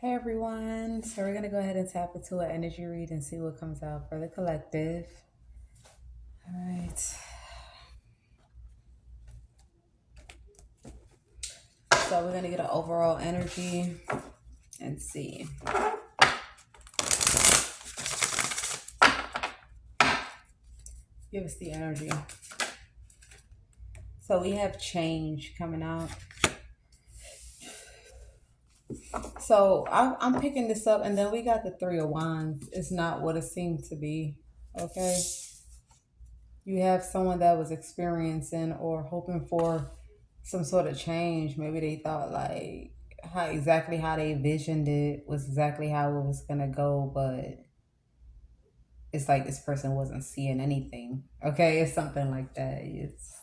Hey everyone, so we're gonna go ahead and tap into an energy read and see what comes out for the collective. All right, so we're gonna get an overall energy and see. Give us the energy. So we have change coming out. So I'm picking this up, and then we got the Three of Wands. It's not what it seemed to be. Okay, you have someone that was experiencing or hoping for some sort of change. Maybe they thought like how they visioned it was exactly how it was gonna go, but it's like this person wasn't seeing anything. Okay, it's something like that. It's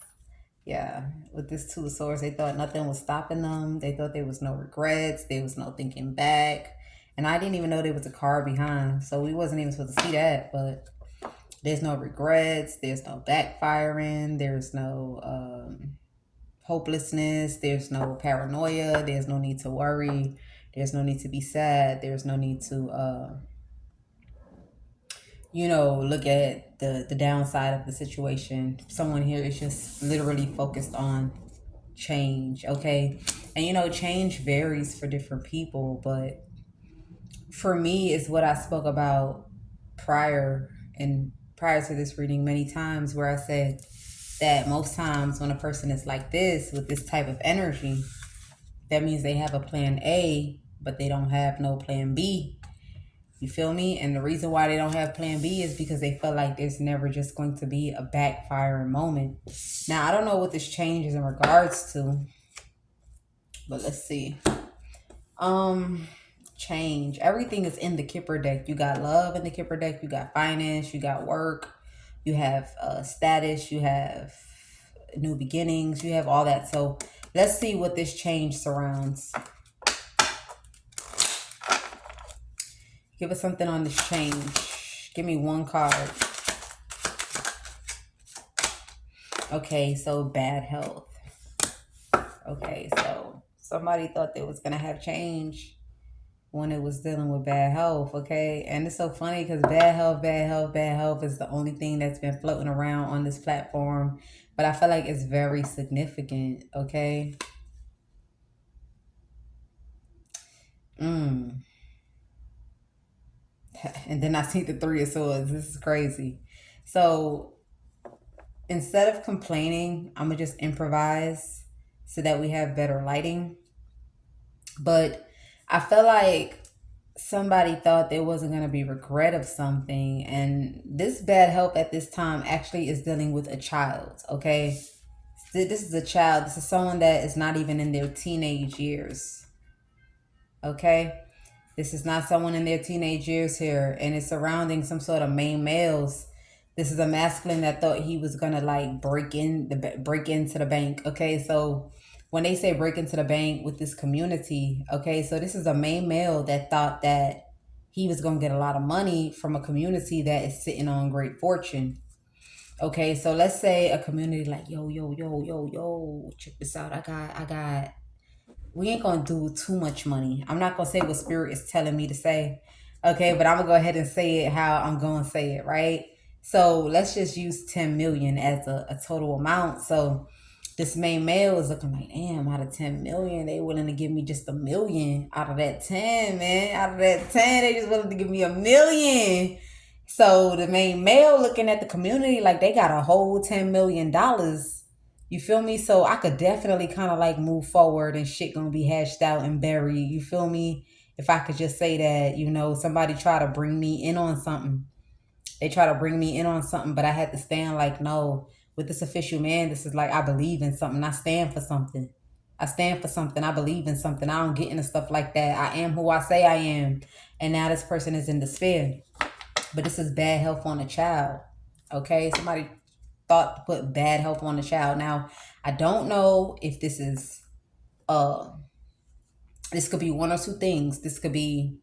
yeah. With this Two of Swords, they thought nothing was stopping them. They thought there was no regrets. There was no thinking back. And I didn't even know there was a card behind. So we wasn't even supposed to see that, but there's no regrets. There's no backfiring. There's no hopelessness. There's no paranoia. There's no need to worry. There's no need to be sad. There's no need to, look at the downside of the situation. Someone here is just literally focused on change, okay? And change varies for different people, but for me, it's what I spoke about prior to this reading many times, where I said that most times when a person is like this with this type of energy, that means they have a plan A, but they don't have no plan B. You feel me? And the reason why they don't have plan B is because they feel like there's never just going to be a backfiring moment. Now, I don't know what this change is in regards to, but let's see. Change. Everything is in the Kipper deck. You got love in the Kipper deck. You got finance. You got work. You have status. You have new beginnings. You have all that. So let's see what this change surrounds. Give us something on this change. Give me one card. Okay, so bad health. Okay, so somebody thought they was going to have change when it was dealing with bad health, okay? And it's so funny because bad health is the only thing that's been floating around on this platform. But I feel like it's very significant, okay? And then I see the Three of Swords. This is crazy. So instead of complaining, I'm going to just improvise so that we have better lighting. But I feel like somebody thought there wasn't going to be regret of something. And this bad health at this time actually is dealing with a child, okay? This is a child. This is someone that is not even in their teenage years, okay? This is not someone in their teenage years here, and it's surrounding some sort of main males. This is a masculine that thought he was gonna like break into the bank. Okay, so when they say break into the bank with this community, okay, so this is a main male that thought that he was gonna get a lot of money from a community that is sitting on great fortune. Okay, so let's say a community like yo, check this out. I got we ain't gonna do too much money. I'm not gonna say what spirit is telling me to say. Okay, but I'm gonna go ahead and say it how I'm gonna say it, right? So let's just use 10 million as a total amount. So this main male is looking like, damn, out of 10 million, they willing to give me just a million out of that 10, man. Out of that 10, they just willing to give me a million. So the main male looking at the community like they got a whole $10 million. You feel me? So I could definitely kind of like move forward and shit gonna be hashed out and buried. You feel me? If I could just say that, somebody try to bring me in on something. They try to bring me in on something, but I had to stand like, no, with this official man, this is like, I believe in something. I stand for something. I stand for something. I believe in something. I don't get into stuff like that. I am who I say I am. And now this person is in despair. But this is bad health on a child. Okay? Somebody thought to put bad health on the child. Now, I don't know if this could be one or two things. This could be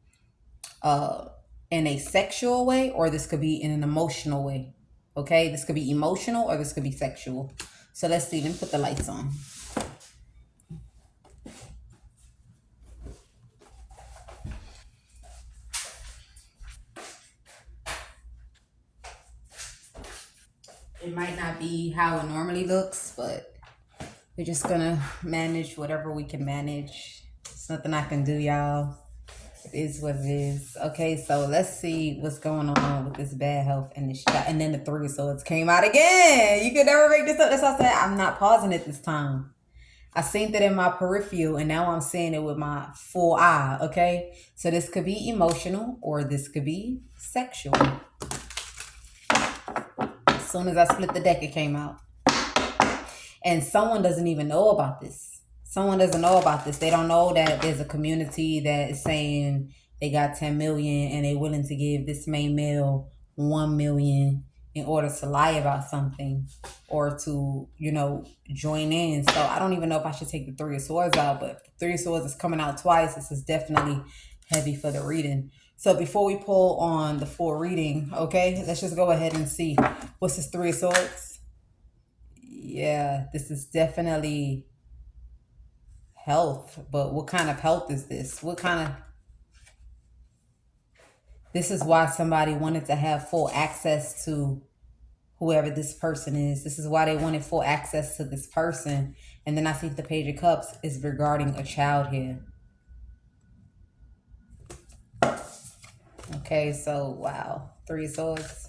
in a sexual way, or this could be in an emotional way. Okay, this could be emotional or this could be sexual. So let's see. Let me put the lights on. It might not be how it normally looks, but we're just gonna manage whatever we can manage. It's nothing I can do, y'all. It is what it is. Okay, so let's see what's going on with this bad health and this shot. And then the three of swords came out again. You could never make this up. That's why I said I'm not pausing it this time. I seen that in my peripheral, and now I'm seeing it with my full eye. Okay, so this could be emotional or this could be sexual. As soon as I split the deck, it came out. And someone doesn't even know about this. Someone doesn't know about this. They don't know that there's a community that is saying they got 10 million and they're willing to give this main male 1 million in order to lie about something or to, join in. So I don't even know if I should take the three of swords out, but if the three of swords is coming out twice, this is definitely heavy for the reading. So before we pull on the full reading, okay, let's just go ahead and see. What's this three of swords? Yeah, this is definitely health, but what kind of health is this? This is why somebody wanted to have full access to whoever this person is. This is why they wanted full access to this person. And then I see the Page of Cups is regarding a child here. Okay, so wow. Three of Swords.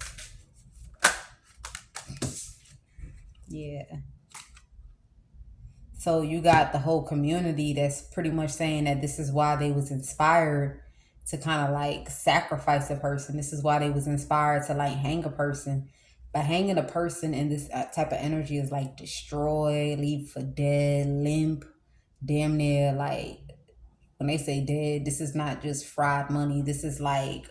Yeah. So you got the whole community that's pretty much saying that this is why they was inspired to kind of like sacrifice a person. This is why they was inspired to like hang a person. But hanging a person in this type of energy is like destroy, leave for dead, limp, damn near like when they say dead, this is not just fried money. This is like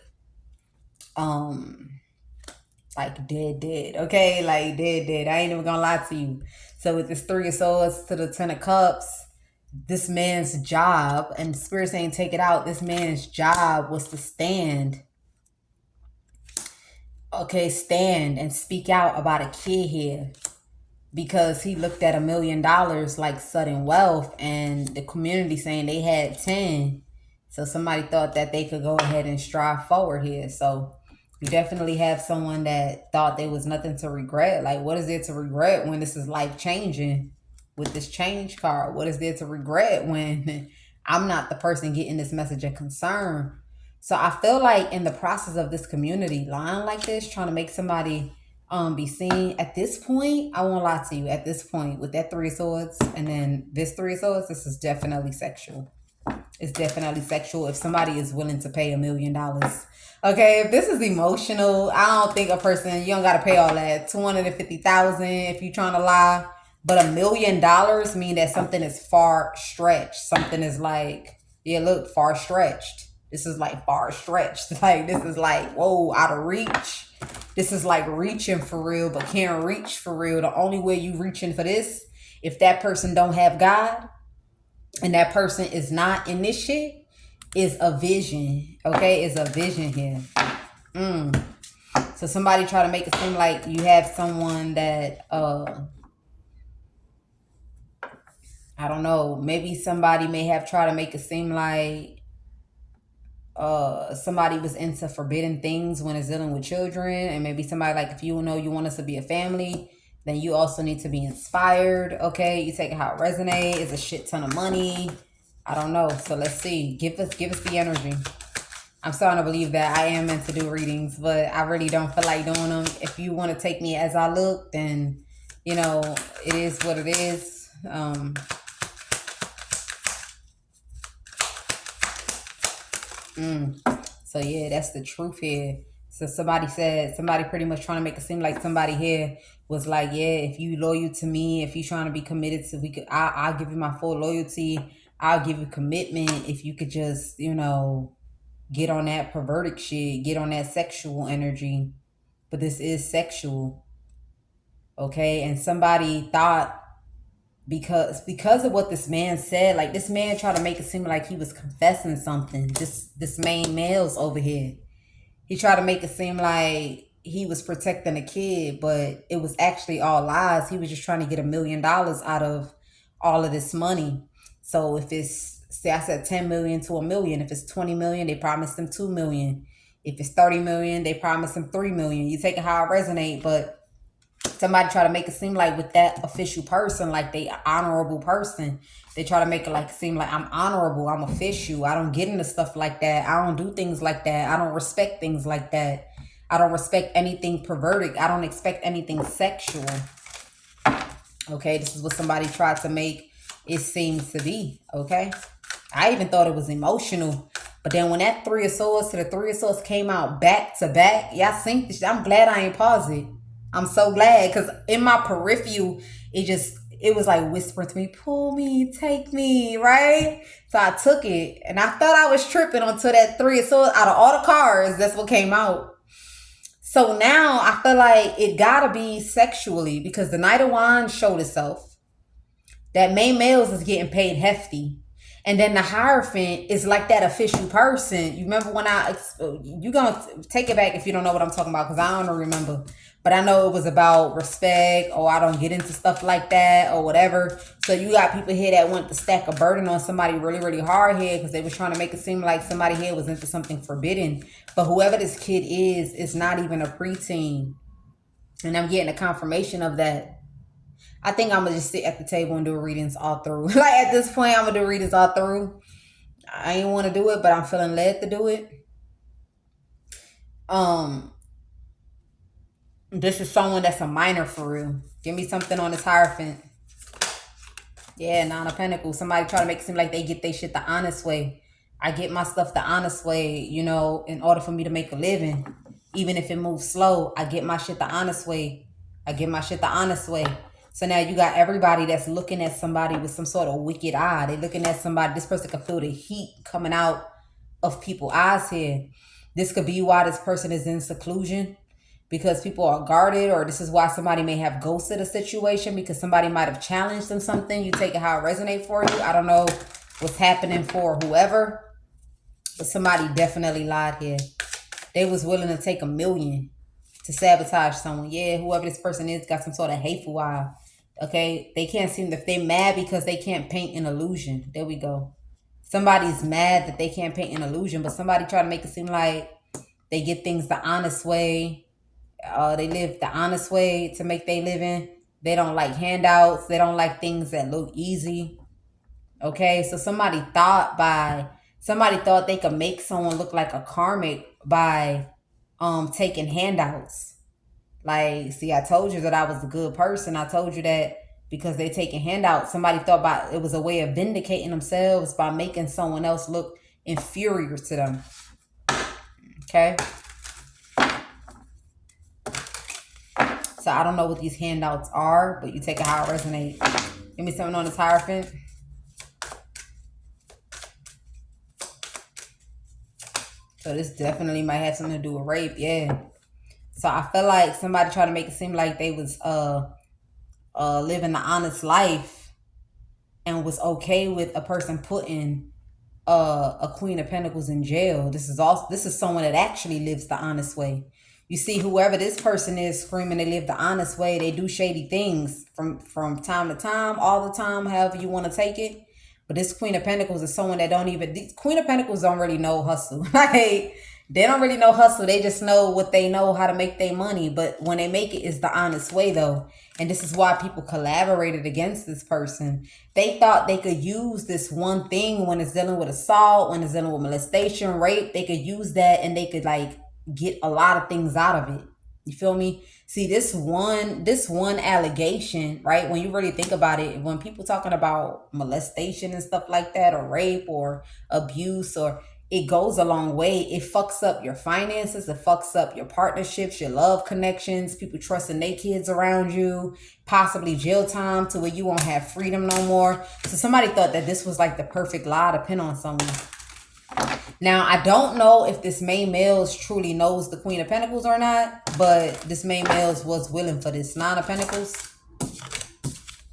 dead, okay? Like dead. I ain't even gonna lie to you. So with this three of swords to the 10 of cups, this man's job, and the spirit saying take it out, this man's job was to stand. Okay, stand and speak out about a kid here. Because he looked at $1 million like sudden wealth, and the community saying they had 10. So somebody thought that they could go ahead and strive forward here. So you definitely have someone that thought there was nothing to regret. Like, what is there to regret when this is life changing with this change card? What is there to regret when I'm not the person getting this message of concern? So I feel like in the process of this community lying like this, trying to make somebody be seen at this point, I won't lie to you, at this point with that three of swords and then this three of swords, this is definitely sexual. It's definitely sexual if somebody is willing to pay $1 million. Okay, if this is emotional, I don't think a person, you don't got to pay all that. 250,000 if you're trying to lie. But $1 million mean that something is far stretched. Something is like, yeah, look, far stretched. This is like far stretched. Like, this is like, whoa, out of reach. This is like reaching for real, but can't reach for real. The only way you reaching for this, if that person don't have God, and that person is not in this shit, is a vision. Okay, is a vision here. So somebody try to make it seem like you have someone that I don't know, maybe somebody may have tried to make it seem like somebody was into forbidden things when it's dealing with children, and maybe somebody like, if you know you want us to be a family, then you also need to be inspired. Okay, you take it how it resonates. It's a shit ton of money. I don't know. So let's see. Give us the energy. I'm starting to believe that I am meant to do readings, but I really don't feel like doing them. If you want to take me as I look, then it is what it is. So yeah, that's the truth here. So somebody pretty much trying to make it seem like somebody here was like, yeah, if you loyal to me, if you trying to be committed to, I'll give you my full loyalty. I'll give you commitment if you could just, get on that perverted shit, get on that sexual energy. But this is sexual. Okay. And somebody thought because of what this man said, like this man tried to make it seem like he was confessing something. This main male's over here. He tried to make it seem like he was protecting a kid, but it was actually all lies. He was just trying to get $1 million out of all of this money. So if it's, say I said 10 million to $1 million, if it's 20 million, they promised him 2 million. If it's 30 million, they promised him 3 million. You take it how it resonate, but Somebody try to make it seem like with that official person, like they honorable person. They try to make it like seem like I'm honorable, I'm official. I don't get into stuff like that. I don't do things like that. I don't respect things like that. I don't respect anything perverted. I don't expect anything sexual. Okay, this is what somebody tried to make it seem to be. Okay, I even thought it was emotional. But then when that Three of Swords to the Three of Swords came out back to back, y'all think this. I'm glad I ain't paused it. I'm so glad, because in my peripheral, it was like whispering to me, pull me, take me, right? So I took it, and I thought I was tripping until that Three of Swords, out of all the cards, that's what came out. So now I feel like it gotta be sexually, because the Knight of Wands showed itself. That main males is getting paid hefty. And then the Hierophant is like that official person. You remember when you gonna take it back if you don't know what I'm talking about, because I don't remember. But I know it was about respect, or I don't get into stuff like that, or whatever. So you got people here that want to stack a burden on somebody really, really hard here, because they was trying to make it seem like somebody here was into something forbidden. But whoever this kid is not even a preteen. And I'm getting a confirmation of that. I think I'm going to just sit at the table and do readings all through. Like at this point, I'm going to do readings all through. I ain't want to do it, but I'm feeling led to do it. This is someone that's a minor for real. Give me something on this Hierophant. Yeah, Nine of Pentacles. Somebody try to make it seem like they get their shit the honest way. I get my stuff the honest way, you know, in order for me to make a living. Even if it moves slow, I get my shit the honest way. I get my shit the honest way. So now you got everybody that's looking at somebody with some sort of wicked eye. They're looking at somebody. This person can feel the heat coming out of people's eyes here. This could be why this person is in seclusion, because people are guarded, or this is why somebody may have ghosted a situation because somebody might have challenged them something. You take it how it resonates for you. I don't know what's happening for whoever, but somebody definitely lied here. They was willing to take $1 million to sabotage someone. Yeah, whoever this person is got some sort of hateful eye. Okay, they can't seem to, they're mad because they can't paint an illusion. There we go. Somebody's mad that they can't paint an illusion, but somebody try to make it seem like they get things the honest way. They live the honest way to make their living. They don't like handouts. They don't like things that look easy. Okay, so somebody thought they could make someone look like a karmic by taking handouts. Like, see, I told you that I was a good person. I told you that because they taking handouts. Somebody thought it was a way of vindicating themselves by making someone else look inferior to them. Okay. So I don't know what these handouts are, but you take it how it resonates. Give me something on this Hierophant. So this definitely might have something to do with rape. Yeah. So I feel like somebody tried to make it seem like they was living the honest life and was okay with a person putting a Queen of Pentacles in jail. This is someone that actually lives the honest way. You see, whoever this person is screaming they live the honest way, they do shady things from time to time, all the time, however you want to take it. But this Queen of Pentacles is someone that Queen of Pentacles don't really know hustle. Like, they don't really know hustle. They just know what they know, how to make their money. But when they make it, it's the honest way, though. And this is why people collaborated against this person. They thought they could use this one thing when it's dealing with assault, when it's dealing with molestation, rape. They could use that and they could, like, get a lot of things out of it. You feel me? See, this one allegation, right? When you really think about it, when people talking about molestation and stuff like that, or rape or abuse, or it goes a long way. It fucks up your finances. It fucks up your partnerships, your love connections, people trusting their kids around you, possibly jail time to where you won't have freedom no more. So somebody thought that this was like the perfect lie to pin on someone. Now, I don't know if this main males truly knows the Queen of Pentacles or not, but this main males was willing for this Nine of Pentacles.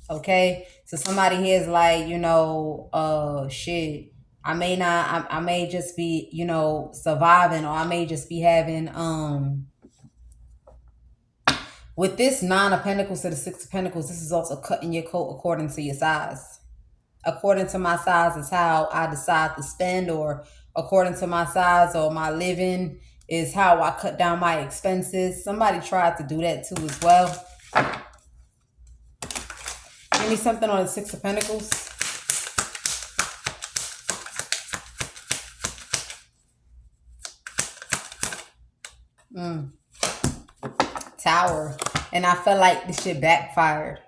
Okay, so somebody here is like, you know, shit, I may just be, you know, surviving, or I may just be having, with this Nine of Pentacles to the Six of Pentacles, this is also cutting your coat according to your size. According to my size is how I decide to spend, or according to my size or my living is how I cut down my expenses. Somebody tried to do that too as well. me something on the Six of Pentacles. Tower. And I felt like this shit backfired.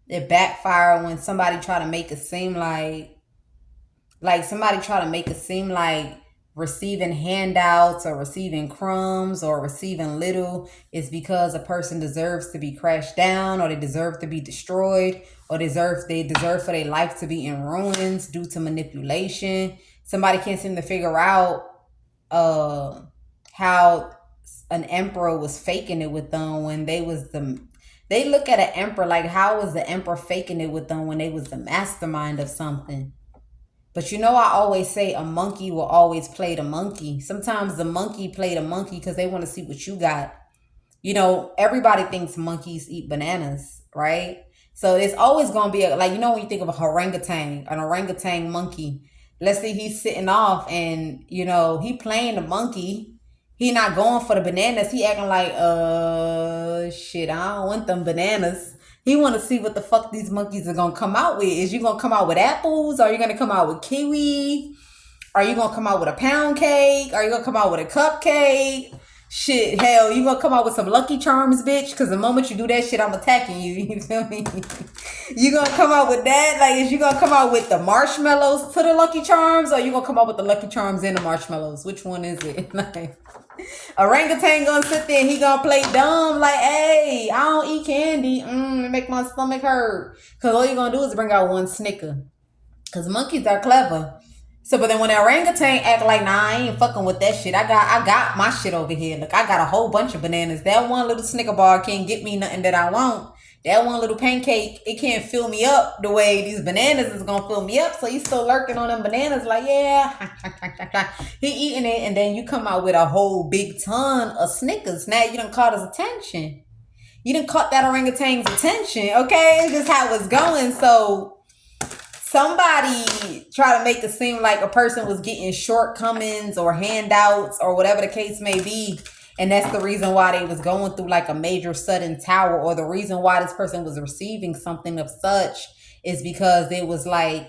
It backfired when somebody tried to make it seem like somebody tried to make it seem like receiving handouts or receiving crumbs or receiving little is because a person deserves to be crashed down, or they deserve to be destroyed, or they deserve for their life to be in ruins due to manipulation. Somebody can't seem to figure out how an emperor was faking it with them when they look at an emperor like, how was the emperor faking it with them when they was the mastermind of something? But you know, I always say a monkey will always play the monkey. Sometimes the monkey play the monkey because they want to see what you got. You know, everybody thinks monkeys eat bananas, right? So it's always going to be like, you know, when you think of an orangutan monkey, let's say he's sitting off and, you know, he playing the monkey. He not going for the bananas. He acting like, shit, I don't want them bananas. He want to see what the fuck these monkeys are going to come out with. Is you going to come out with apples? Are you going to come out with kiwi? Are you going to come out with a pound cake? Are you going to come out with a cupcake? Shit, hell, you going to come out with some Lucky Charms, bitch? Because the moment you do that shit, I'm attacking you. You feel me? You going to come out with that? Like, is you going to come out with the marshmallows to the Lucky Charms? Or you going to come out with the Lucky Charms and the marshmallows? Which one is it? Like, orangutan gonna sit there and he gonna play dumb like, hey, I don't eat candy. It make my stomach hurt. Because all you're gonna do is bring out one Snicker. Because monkeys are clever. So, but then when the orangutan act like, nah, I ain't fucking with that shit. I got my shit over here. Look, I got a whole bunch of bananas. That one little Snicker bar can't get me nothing that I want. That one little pancake, it can't fill me up the way these bananas is going to fill me up. So he's still lurking on them bananas like, yeah, he eating it. And then you come out with a whole big ton of Snickers. Now you done caught his attention. You done caught that orangutan's attention. Okay, it's just how it's going. So somebody try to make it seem like a person was getting shortcomings or handouts or whatever the case may be. And that's the reason why they was going through like a major sudden tower, or the reason why this person was receiving something of such is because there was like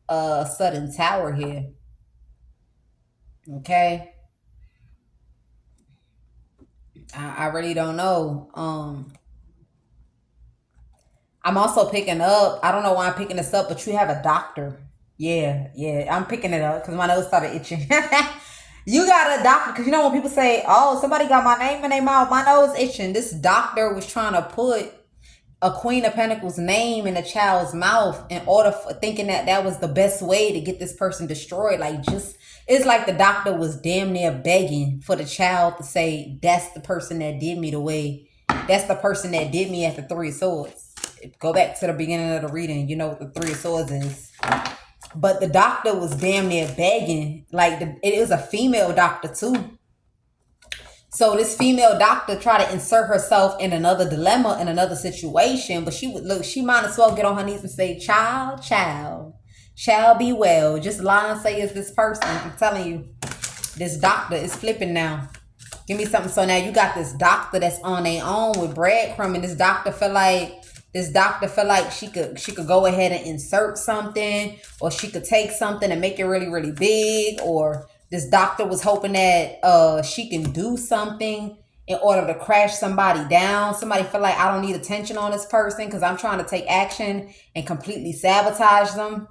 a sudden tower here. Okay. I really don't know. I'm also picking up, I don't know why I'm picking this up, but you have a doctor. Yeah, I'm picking it up because my nose started itching. You got a doctor, because you know when people say, oh, somebody got my name in their mouth, my nose itching. This doctor was trying to put a Queen of Pentacles name in a child's mouth in order for thinking that that was the best way to get this person destroyed. Like, just, it's like the doctor was damn near begging for the child to say, that's the person that did me the way, that's the person that did me at the Three of Swords. Go back to the beginning of the reading, you know what the Three of Swords is. But the doctor was damn near begging. Like, it was a female doctor too. So this female doctor tried to insert herself in another dilemma, in another situation. But she might as well get on her knees and say, child, shall be well. Just lie and say, it's this person. I'm telling you, this doctor is flipping now. Give me something. So now you got this doctor that's on their own with breadcrumb, and this doctor feel like she could go ahead and insert something, or she could take something and make it really, really big, or this doctor was hoping that she can do something in order to crash somebody down. Somebody feel like, I don't need attention on this person because I'm trying to take action and completely sabotage them.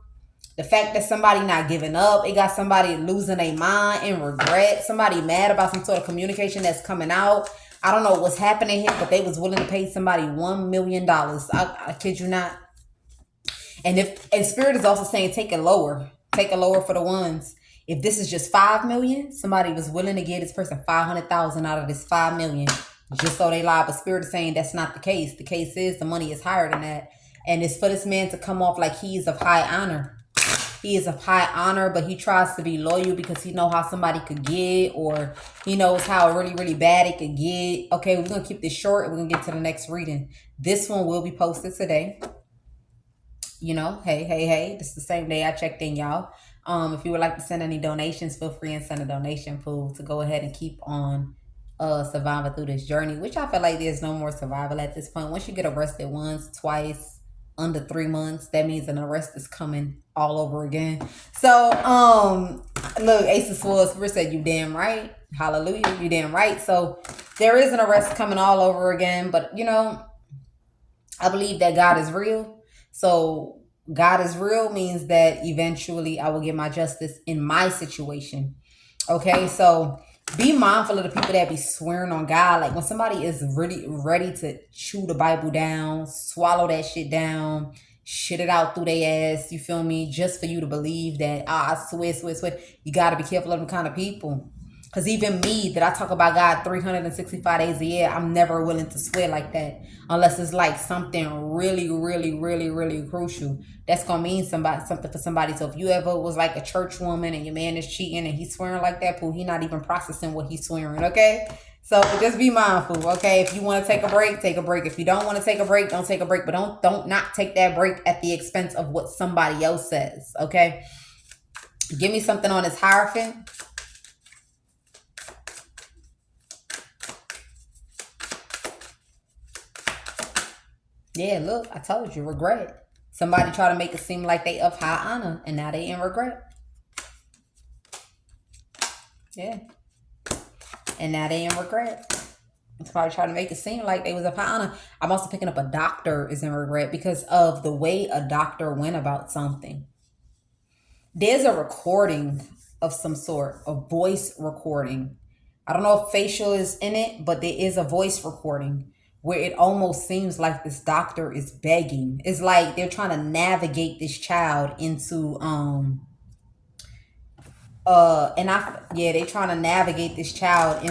The fact that somebody not giving up, it got somebody losing their mind and regret. Somebody mad about some sort of communication that's coming out. I don't know what's happening here, but they was willing to pay somebody $1 million. I kid you not. And Spirit is also saying, take it lower. Take it lower for the ones. If this is just $5 million, somebody was willing to give this person $500,000 out of this $5 million just so they lie. But Spirit is saying that's not the case. The case is the money is higher than that. And it's for this man to come off like he is of high honor. He is of high honor, but he tries to be loyal because he knows how somebody could get, or he knows how really, really bad it could get. Okay, we're going to keep this short and we're going to get to the next reading. This one will be posted today. You know, hey, this is the same day I checked in, y'all. If you would like to send any donations, feel free and send a donation pool to go ahead and keep on surviving through this journey, which I feel like there's no more survival at this point. Once you get arrested once, twice, under 3 months, that means an arrest is coming all over again. So, look, Ace of Swords, we said you damn right. Hallelujah, you damn right. So there is an arrest coming all over again, but you know, I believe that God is real. So God is real means that eventually I will get my justice in my situation. Okay, so be mindful of the people that be swearing on God. Like when somebody is really ready to chew the Bible down, swallow that shit down, shit it out through their ass, you feel me? Just for you to believe that, I swear. You got to be careful of them kind of people. Because even me, that I talk about God 365 days a year, I'm never willing to swear like that. Unless it's like something really, really, really, really crucial. That's going to mean something for somebody. So if you ever was like a church woman and your man is cheating and he's swearing like that, he not even processing what he's swearing, okay? So just be mindful, okay? If you want to take a break, take a break. If you don't want to take a break, don't take a break. But don't not take that break at the expense of what somebody else says, okay? Give me something on this Hierophant. Yeah, look, I told you, regret. Somebody try to make it seem like they of high honor, and now they in regret. Yeah. And now they in regret. Somebody try to make it seem like they was of high honor. I'm also picking up a doctor is in regret because of the way a doctor went about something. There's a recording of some sort, a voice recording. I don't know if facial is in it, but there is a voice recording where it almost seems like this doctor is begging. It's like they're trying to navigate this child into they're trying to navigate this child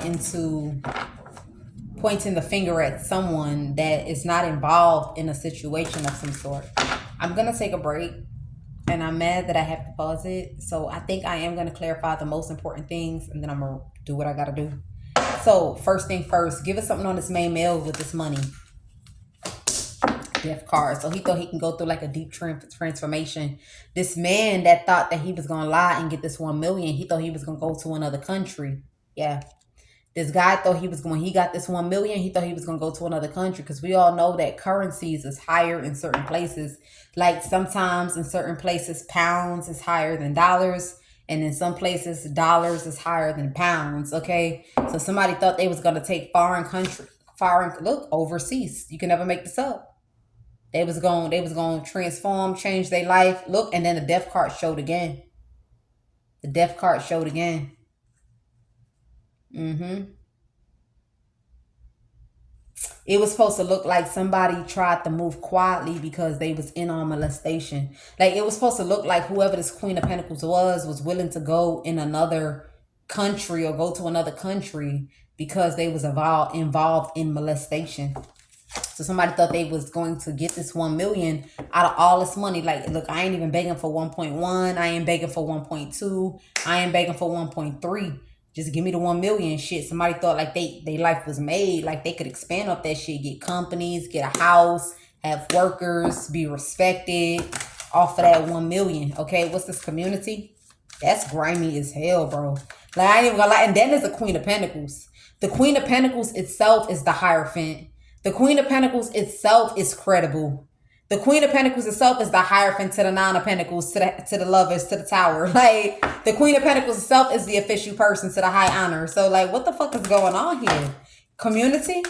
into pointing the finger at someone that is not involved in a situation of some sort. I'm gonna take a break. And I'm mad that I have to pause it. So I think I am going to clarify the most important things. And then I'm going to do what I got to do. So first thing first, give us something on this main male with this money. Death card. So he thought he can go through like a deep transformation. This man that thought that he was going to lie and get this 1 million. He thought he was going to go to another country. Yeah. This guy thought he got this 1 million. He thought he was going to go to another country because we all know that currencies is higher in certain places. Like sometimes in certain places, pounds is higher than dollars. And in some places, dollars is higher than pounds. Okay. So somebody thought they was going to take overseas. You can never make this up. They was going to transform, change their life. Look, and then the death card showed again. It was supposed to look like somebody tried to move quietly because they was in on molestation. Like it was supposed to look like whoever this Queen of Pentacles was willing to go in another country or go to another country because they was involved in molestation. So somebody thought they was going to get this 1 million out of all this money. Like, look, I ain't even begging for 1.1. I ain't begging for 1.2. I ain't begging for 1.3. Just give me the 1 million shit. Somebody thought like they life was made. Like they could expand up that shit. Get companies, get a house, have workers, be respected off of that 1 million. Okay, what's this community? That's grimy as hell, bro. Like I ain't even gonna lie. And then there's the Queen of Pentacles. The Queen of Pentacles itself is the Hierophant. The Queen of Pentacles itself is credible. The Queen of Pentacles itself is the Hierophant to the Nine of Pentacles, to the Lovers, to the Tower. Like, the Queen of Pentacles itself is the official person to the High Honor. So, like, what the fuck is going on here? Community?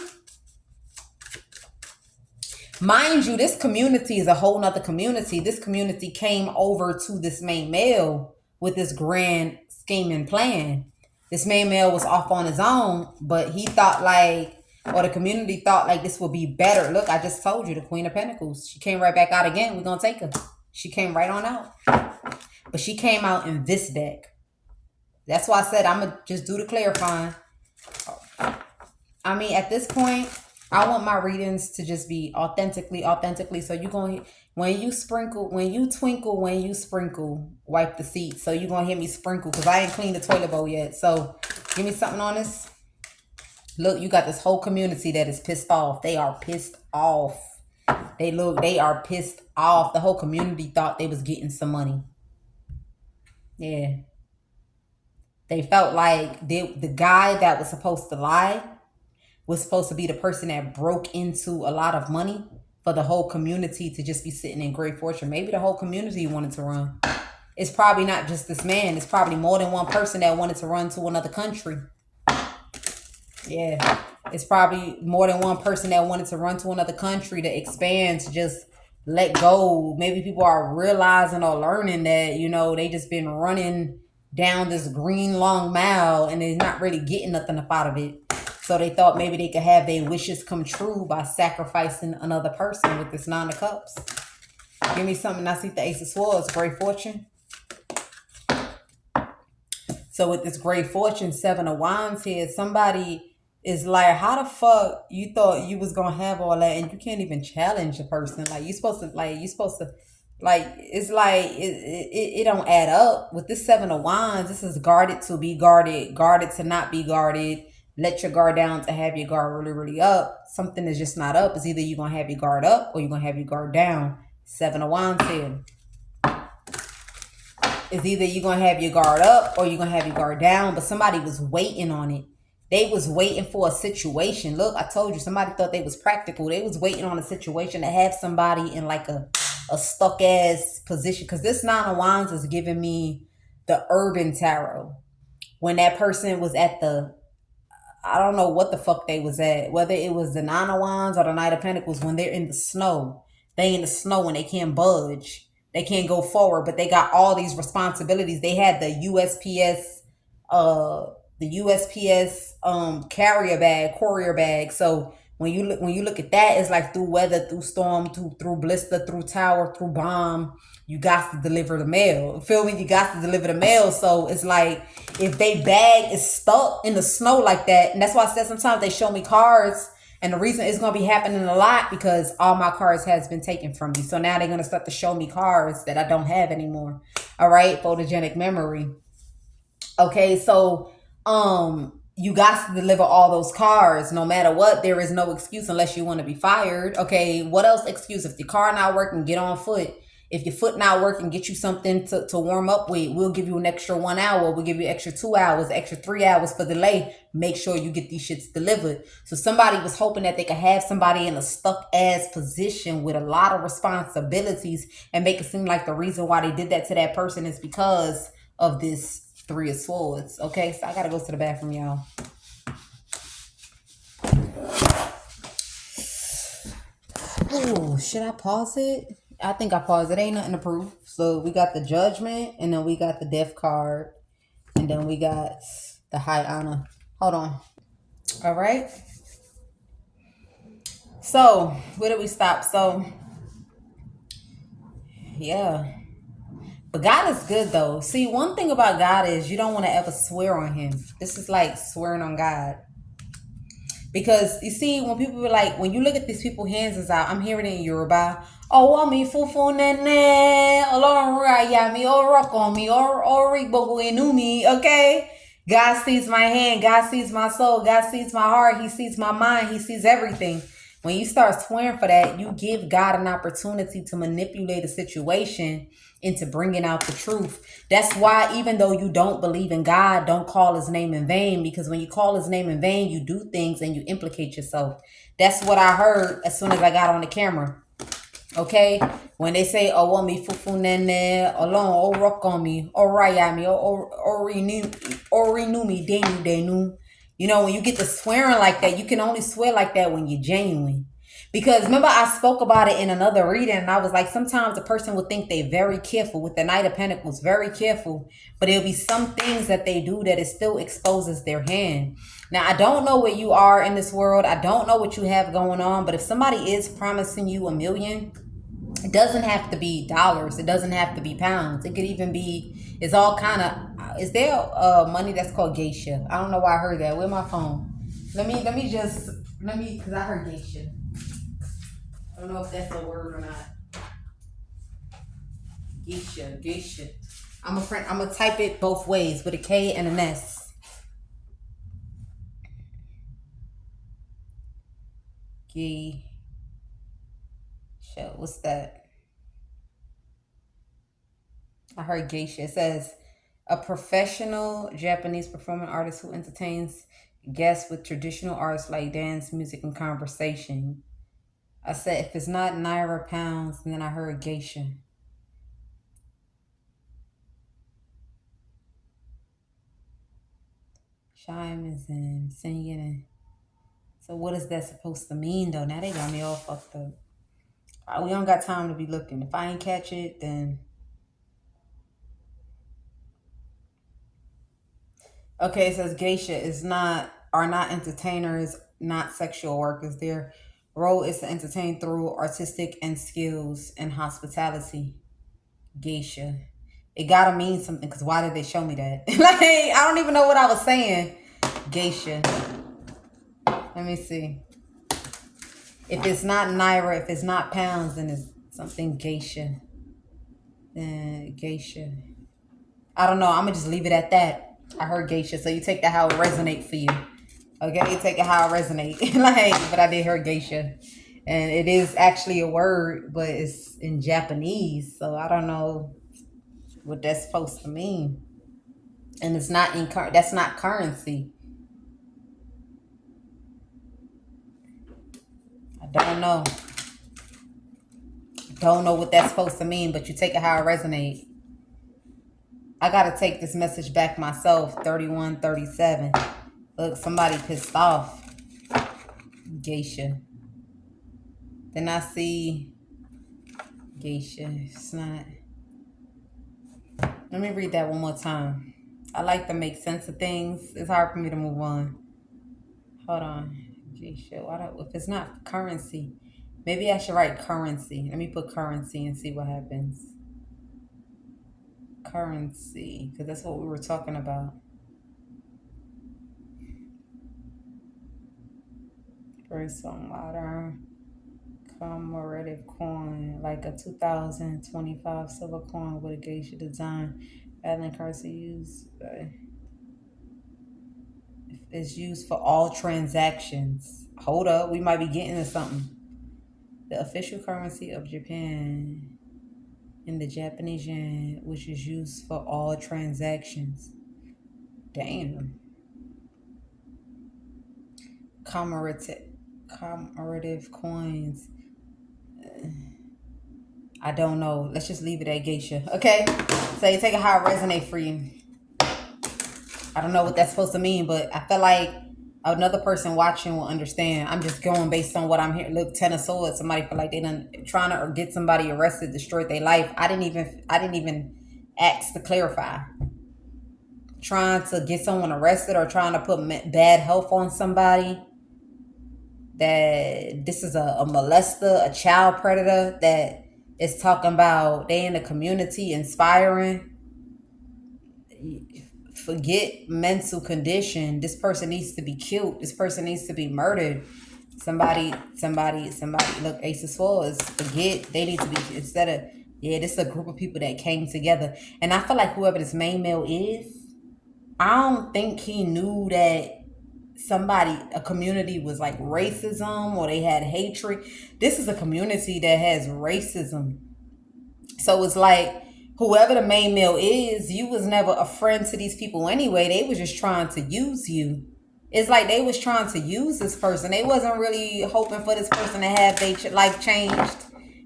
Mind you, this community is a whole nother community. This community came over to this main male with this grand scheming plan. This main male was off on his own, but he thought like, or the community thought like this would be better. Look, I just told you, the Queen of Pentacles. She came right back out again. We're going to take her. She came right on out. But she came out in this deck. That's why I said I'm going to just do the clarifying. I mean, at this point, I want my readings to just be authentically. So you're going to, when you sprinkle, wipe the seat. So you're going to hear me sprinkle because I ain't cleaned the toilet bowl yet. So give me something on this. Look, you got this whole community that is pissed off. They are pissed off. They are pissed off. The whole community thought they was getting some money. Yeah. They felt like the guy that was supposed to lie was supposed to be the person that broke into a lot of money for the whole community to just be sitting in great fortune. Maybe the whole community wanted to run. It's probably not just this man. It's probably more than one person that wanted to run to another country. Yeah. It's probably more than one person that wanted to run to another country to expand, to just let go. Maybe people are realizing or learning that, they just been running down this green long mile and they're not really getting nothing up out of it. So they thought maybe they could have their wishes come true by sacrificing another person with this Nine of Cups. Give me something. I see the Ace of Swords, great fortune. So with this great fortune, Seven of Wands here, somebody is like, how the fuck you thought you was gonna have all that and you can't even challenge a person? Like it's like it don't add up. With this Seven of Wands, this is guarded to be guarded, guarded to not be guarded. Let your guard down to have your guard really, really up. Something is just not up. It's either you're gonna have your guard up or you're gonna have your guard down. Seven of Wands here. It's either you're going to have your guard up or you're going to have your guard down. But somebody was waiting on it. They was waiting for a situation. Look, I told you, somebody thought they was practical. They was waiting on a situation to have somebody in like a stuck ass position. Because this Nine of Wands is giving me the Urban Tarot. When that person was at I don't know what the fuck they was at. Whether it was the Nine of Wands or the Knight of Pentacles, when they're in the snow. They in the snow and they can't budge. They can't go forward, but they got all these responsibilities. They had the USPS courier bag. So when you look at that, it's like through weather, through storm, through blister, through tower, through bomb, you got to deliver the mail. Feel me? You got to deliver the mail. So it's like if they bag is stuck in the snow like that, and that's why I said sometimes they show me cards. And the reason it's going to be happening a lot because all my cards has been taken from me. So now they're going to start to show me cards that I don't have anymore. All right. Photogenic memory. Okay. So, you got to deliver all those cards no matter what. There is no excuse unless you want to be fired. Okay. What else excuse? If your car not working, get on foot. If your foot not working, get you something to warm up with. We'll give you an extra 1 hour. We'll give you extra 2 hours, extra 3 hours for delay. Make sure you get these shits delivered. So somebody was hoping that they could have somebody in a stuck ass position with a lot of responsibilities and make it seem like the reason why they did that to that person is because of this Three of Swords. Okay, so I gotta go to the bathroom, y'all. Oh, should I pause it? I think I paused it. Ain't nothing to prove. So we got the Judgment, and then we got the Death card, and then we got the High Honor. Hold on. All right. So where did we stop? So yeah. But God is good though. See, one thing about God is you don't want to ever swear on him. This is like swearing on God. Because you see, when people were like, when you look at these people's hands is out, I'm hearing it in Yoruba. Oh, mi fufu nene, Ọlọ́run raya mi, oroko mi, ori gbogbo inú mi. Okay, God sees my hand, God sees my soul, God sees my heart, He sees my mind, He sees everything. When you start swearing for that, you give God an opportunity to manipulate a situation into bringing out the truth. That's why even though you don't believe in God, don't call his name in vain, because when you call his name in vain, you do things and you implicate yourself. That's what I heard as soon as I got on the camera. Okay? When they say, oh, want me fufu nene, alone, oh, rock on me, oh, raya me, oh, renew me, denu. You know, when you get to swearing like that, you can only swear like that when you're genuine. Because remember, I spoke about it in another reading, and I was like, sometimes a person will think they're very careful with the Knight of Pentacles, very careful, but there'll be some things that they do that it still exposes their hand. Now, I don't know where you are in this world. I don't know what you have going on, but if somebody is promising you $1 million, it doesn't have to be dollars. It doesn't have to be pounds. It could even be, it's all kind of, is there money that's called geisha? I don't know why I heard that. Where's my phone? Let me, because I heard geisha. I don't know if that's a word or not. Geisha. I'm gonna type it both ways with a K and an S. Geisha. What's that? I heard geisha. It says A professional Japanese performing artist who entertains guests with traditional arts like dance, music, and conversation. I said if it's not Naira pounds, and then I heard geisha. Chime is in singing. And so what is that supposed to mean though? Now they got me all fucked up. We don't got time to be looking. If I ain't catch it, then okay. It says geisha is not are not entertainers, not sexual workers. Their role is to entertain through artistic and skills and hospitality. Geisha. It gotta mean something because why did they show me that? Like I don't even know what I was saying. Geisha. Let me see. If it's not Naira, if it's not pounds, then it's something geisha. Then geisha. I don't know. I'm gonna just leave it at that. I heard geisha, so you take that how it resonate for you. Okay, you take it how it resonate. Like, but I did hear geisha, and it is actually a word, but it's in Japanese, so I don't know what that's supposed to mean. And it's not in that's not currency. I don't know. Don't know what that's supposed to mean, but you take it how it resonates. I gotta take this message back myself. 3137. Look, somebody pissed off. Geisha. Then I see geisha. It's not. Let me read that one more time. I like to make sense of things. It's hard for me to move on. Hold on. Geisha. If it's not currency, maybe I should write currency. Let me put currency and see what happens. Currency, because that's what we were talking about. First on modern commemorative coin, like a 2025 silver coin with a geisha design. Rather than currency used, is used for all transactions. Hold up, we might be getting to something. The official currency of Japan in the Japanese yen, which is used for all transactions. Damn. Commemorative coins. I don't know. Let's just leave it at geisha. Okay? So you take it how it resonates for you. I don't know what that's supposed to mean, but I feel like another person watching will understand. I'm just going based on what I'm hearing. Look, Ten of Swords. Somebody feel like they done trying to get somebody arrested, destroyed their life. I didn't even ask to clarify. Trying to get someone arrested or trying to put bad health on somebody. That this is a molester, a child predator that is talking about they in the community inspiring. Forget mental condition. This person needs to be killed. This person needs to be murdered. Somebody. Look, Ace of Swords. Forget they need to be instead of this is a group of people that came together. And I feel like whoever this main male is, I don't think he knew that a community was like racism or they had hatred. This is a community that has racism. So it's like whoever the main male is, you was never a friend to these people anyway. They was just trying to use you. It's like they was trying to use this person. They wasn't really hoping for this person to have their life changed.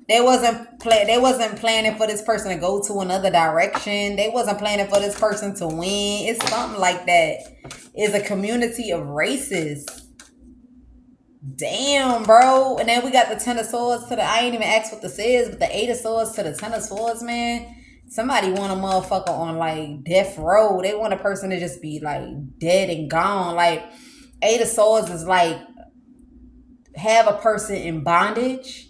They wasn't planning for this person to go to another direction. They wasn't planning for this person to win. It's something like that. It's a community of racists. Damn, bro. And then we got the Ten of Swords to the, I ain't even asked what this is, but the Eight of Swords to the Ten of Swords, man. Somebody want a motherfucker on like death row. They want a person to just be like dead and gone. Like Eight of Swords is like have a person in bondage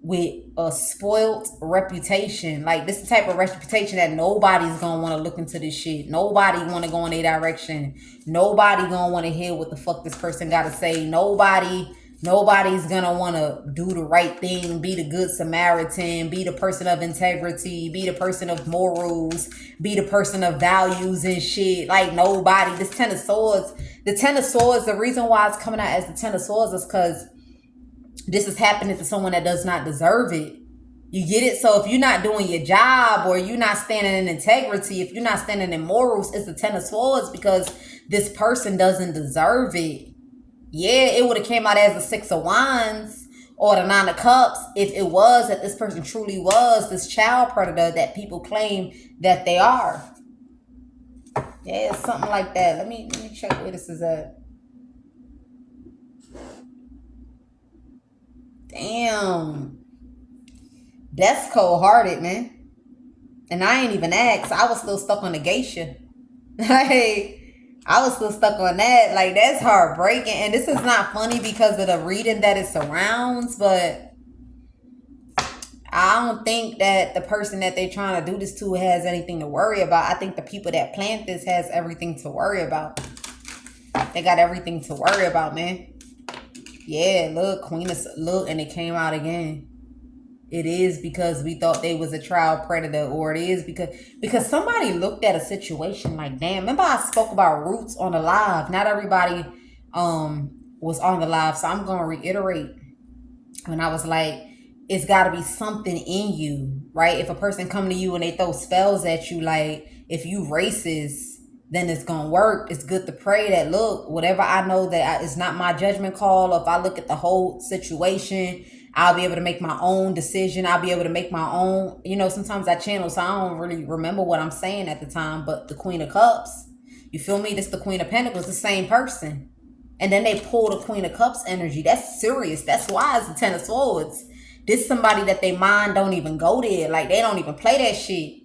with a spoiled reputation. Like this is the type of reputation that nobody's gonna want to look into this shit. Nobody want to go in their direction. Nobody gonna want to hear what the fuck this person gotta say. Nobody's gonna want to do the right thing, be the good Samaritan, be the person of integrity, be the person of morals, be the person of values and shit. Like nobody. This Ten of Swords, the reason why it's coming out as the Ten of Swords is because this is happening to someone that does not deserve it. You get it? So if you're not doing your job, or you're not standing in integrity, if you're not standing in morals, it's the Ten of Swords, because this person doesn't deserve it. Yeah, it would have came out as the Six of Wands or the Nine of Cups if it was that this person truly was this child predator that people claim that they are. Yeah, it's something like that. Let me check where this is at. Damn. That's cold-hearted, man. And I ain't even asked. I was still stuck on the geisha. Like, I was still stuck on that. Like, that's heartbreaking. And this is not funny because of the reading that it surrounds, but I don't think that the person that they're trying to do this to has anything to worry about. I think the people that plant this has everything to worry about. They got everything to worry about, man. Yeah, look, Queen of... Look, and it came out again. It is because we thought they was a child predator, or it is because somebody looked at a situation like, damn. Remember I spoke about roots on the live? Not everybody was on the live, so I'm gonna reiterate when I was like, it's got to be something in you, right? If a person come to you and they throw spells at you, like, if you racist, then it's gonna work. It's good to pray that, look, whatever I know that it's not my judgment call. If I look at the whole situation, I'll be able to make my own decision. I'll be able to make my own, sometimes I channel, so I don't really remember what I'm saying at the time. But the Queen of Cups, you feel me? This the Queen of Pentacles, the same person. And then they pull the Queen of Cups energy. That's serious. That's why it's the Ten of Swords. This somebody that they mind don't even go there. Like, they don't even play that shit.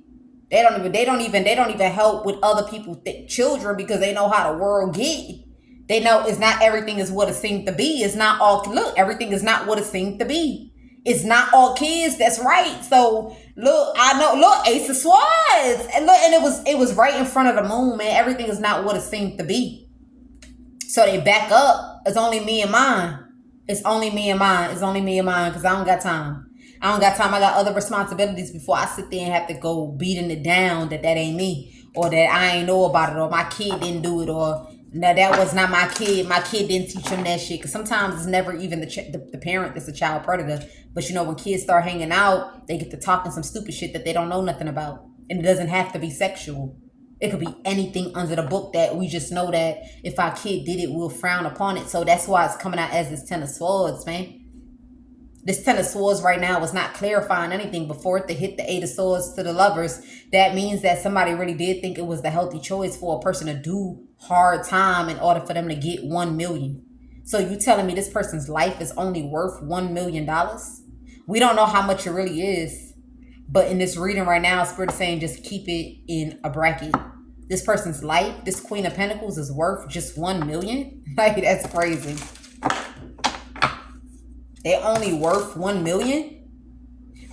They don't even help with other people's children, because they know how the world get. They know it's not everything is what it seems to be. It's not all, look, everything is not what it seems to be. It's not all kids. That's right. So look, I know, look, Ace of Swords. And look, and it was right in front of the moon, man. Everything is not what it seems to be. So they back up. It's only me and mine. It's only me and mine. It's only me and mine, because I don't got time. I got other responsibilities before I sit there and have to go beating it down that ain't me, or that I ain't know about it, or my kid didn't do it, or no, that was not my kid. My kid didn't teach him that shit. Because sometimes it's never even the parent that's a child predator. But when kids start hanging out, they get to talking some stupid shit that they don't know nothing about. And it doesn't have to be sexual. It could be anything under the book that we just know that if our kid did it, we'll frown upon it. So that's why it's coming out as this Ten of Swords, man. This Ten of Swords right now was not clarifying anything. Before it to hit the Eight of Swords to the Lovers, that means that somebody really did think it was the healthy choice for a person to do hard time in order for them to get 1 million. So you telling me this person's life is only worth $1 million? We don't know how much it really is. But in this reading right now, Spirit is saying just keep it in a bracket. This person's life, this Queen of Pentacles, is worth just 1 million? Like, that's crazy. They only worth 1 million?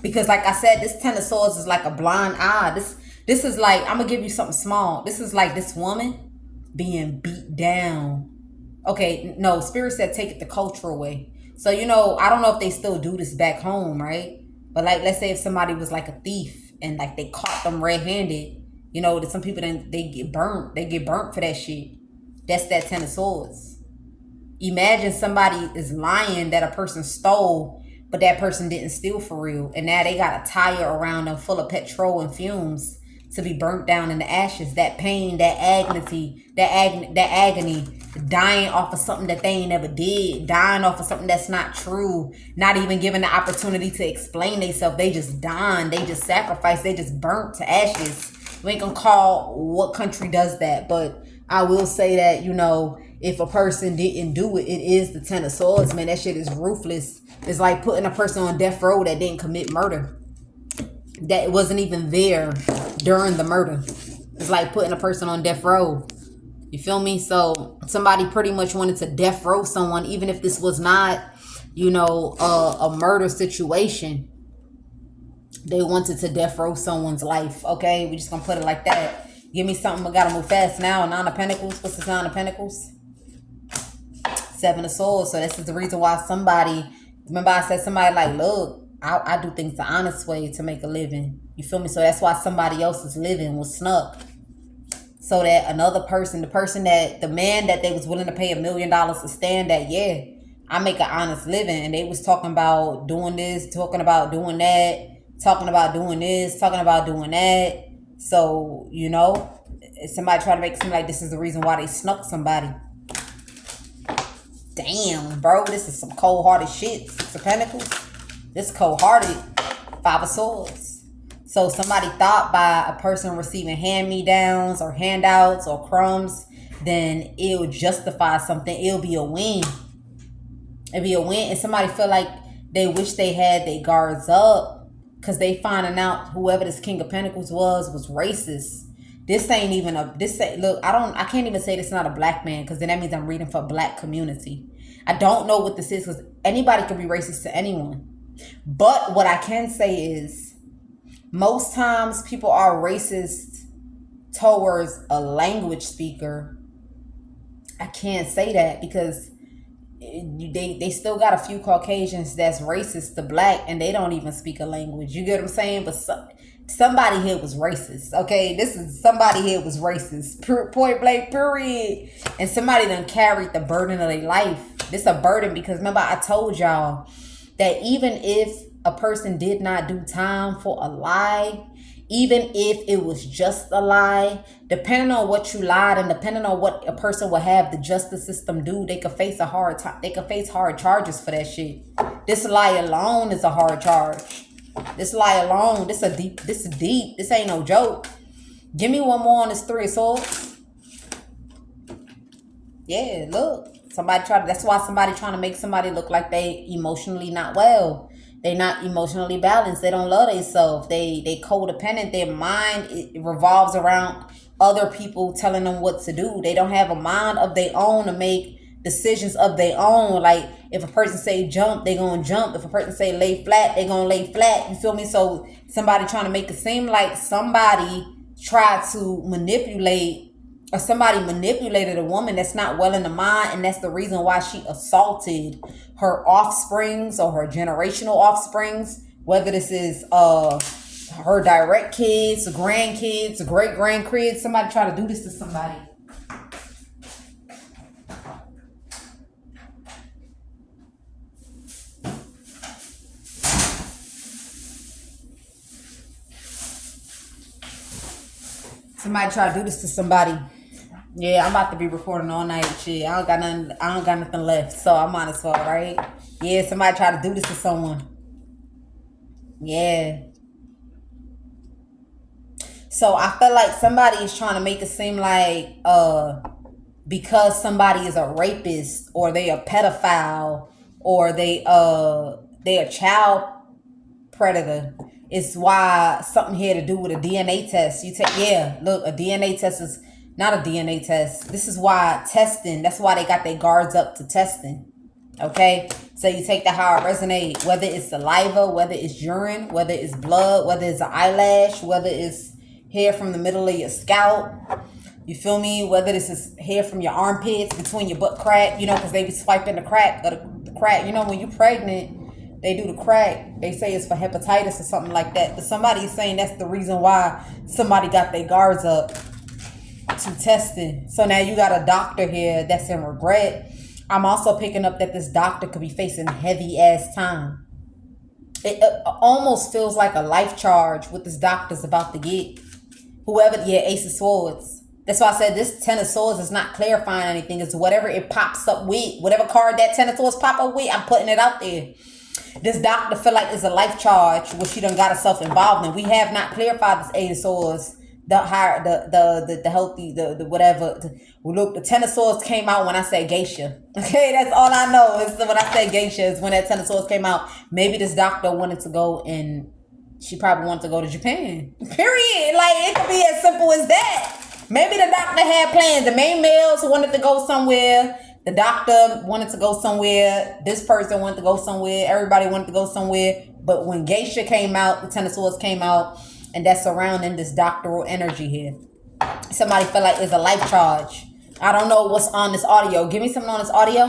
Because like I said, this Ten of Swords is like a blind eye. This is like, I'm going to give you something small. This is like this woman being beat down. Okay, no, Spirit said take it the cultural way. So, I don't know if they still do this back home, right? But like, let's say if somebody was like a thief and like they caught them red-handed, that some people, then they get burnt. They get burnt for that shit. That's that Ten of Swords. Imagine somebody is lying that a person stole, but that person didn't steal for real. And now they got a tire around them full of petrol and fumes to be burnt down in the ashes. That pain, that agony, dying off of something that they ain't never did, dying off of something that's not true, not even given the opportunity to explain themselves. They just dying, they just sacrificed, they just burnt to ashes. We ain't gonna call what country does that, but I will say that, if a person didn't do it, it is the Ten of Swords, man. That shit is ruthless. It's like putting a person on death row that didn't commit murder. That wasn't even there during the murder. It's like putting a person on death row. You feel me? So somebody pretty much wanted to death row someone, even if this was not, a murder situation. They wanted to death row someone's life. Okay, we just gonna put it like that. Give me something. We gotta move fast now. Nine of Pentacles. What's the Nine of Pentacles? Seven of Swords. So this is the reason why somebody, remember I said somebody like, look, I do things the honest way to make a living. You feel me? So that's why somebody else's living was snuck. So that another person, the man that they was willing to pay $1 million to stand at, yeah, I make an honest living. And they was talking about doing this, talking about doing that. talking about doing this, talking about doing that. So, you know, somebody try to make it seem like this is the reason why they snuck somebody. Damn, bro, this is some cold-hearted shit. Six of Pentacles. This cold-hearted. Five of Swords. So somebody thought by a person receiving hand-me-downs or handouts or crumbs, then it'll justify something. It'll be a win. It'll be a win. And somebody feel like they wish they had their guards up because they finding out whoever this King of Pentacles was racist. This ain't even look, I can't even say this not a black man because then that means I'm reading for black community. I don't know what this is because anybody can be racist to anyone. But what I can say is most times people are racist towards a language speaker. I can't say that because they still got a few Caucasians that's racist to black and they don't even speak a language. You get what I'm saying? But somebody here was racist. Okay, this is somebody here was racist. Point blank, period. And somebody done carried the burden of their life. This a burden because remember I told y'all that even if a person did not do time for a lie, even if it was just a lie, depending on what you lied and depending on what a person will have the justice system do, they could face they could face hard charges for that shit. This lie alone is a hard charge. This lie alone, this is deep. This ain't no joke. Give me one more on this Three of Swords. Yeah, look. That's why somebody trying to make somebody look like they emotionally not well. They not emotionally balanced. They don't love themselves. They codependent. Their mind it revolves around other people telling them what to do. They don't have a mind of their own to make decisions of their own. Like if a person say jump, they gonna jump. If a person say lay flat, they gonna lay flat. You feel me? So somebody trying to make it seem like somebody tried to manipulate or somebody manipulated a woman that's not well in the mind, and that's the reason why she assaulted her offsprings or her generational offsprings, whether this is her direct kids, grandkids, great grandkids. Somebody try to do this to somebody. Somebody try to do this to somebody. Yeah, I'm about to be recording all night. Shit, I don't got nothing left, so I might as well, right? Yeah, somebody try to do this to someone. Yeah. So I feel like somebody is trying to make it seem like because somebody is a rapist or they a pedophile or they a child predator. It's why something here to do with a DNA test. A DNA test is not a DNA test. This is why testing, that's why they got their guards up to testing. Okay? So you take the how it resonates, whether it's saliva, whether it's urine, whether it's blood, whether it's an eyelash, whether it's hair from the middle of your scalp. You feel me? Whether this is hair from your armpits, between your butt crack, you know, because they be swiping the crack. The crack, you know, when you're pregnant, they do the crack. They say it's for hepatitis or something like that. But somebody is saying that's the reason why somebody got their guards up to testing. So now you got a doctor here that's in regret. I'm also picking up that this doctor could be facing heavy ass time. It almost feels like a life charge what this doctor's about to get. Ace of Swords. That's why I said this Ten of Swords is not clarifying anything. It's whatever it pops up with. Whatever card that Ten of Swords pop up with, I'm putting it out there. This doctor feel like it's a life charge, which she done got herself involved in. We have not clarified this Eight of Swords. The healthy, the whatever. Look, the Ten of Swords came out when I said geisha. Okay, that's all I know. Is when I said geisha is when that Ten of Swords came out. Maybe this doctor wanted to go and she probably wanted to go to Japan. Period. Like it could be as simple as that. Maybe the doctor had plans. The main males wanted to go somewhere. The doctor wanted to go somewhere. This person wanted to go somewhere. Everybody wanted to go somewhere. But when geisha came out, the Ten of Swords came out. And that's surrounding this doctoral energy here. Somebody feel like it's a life charge. I don't know what's on this audio. Give me something on this audio.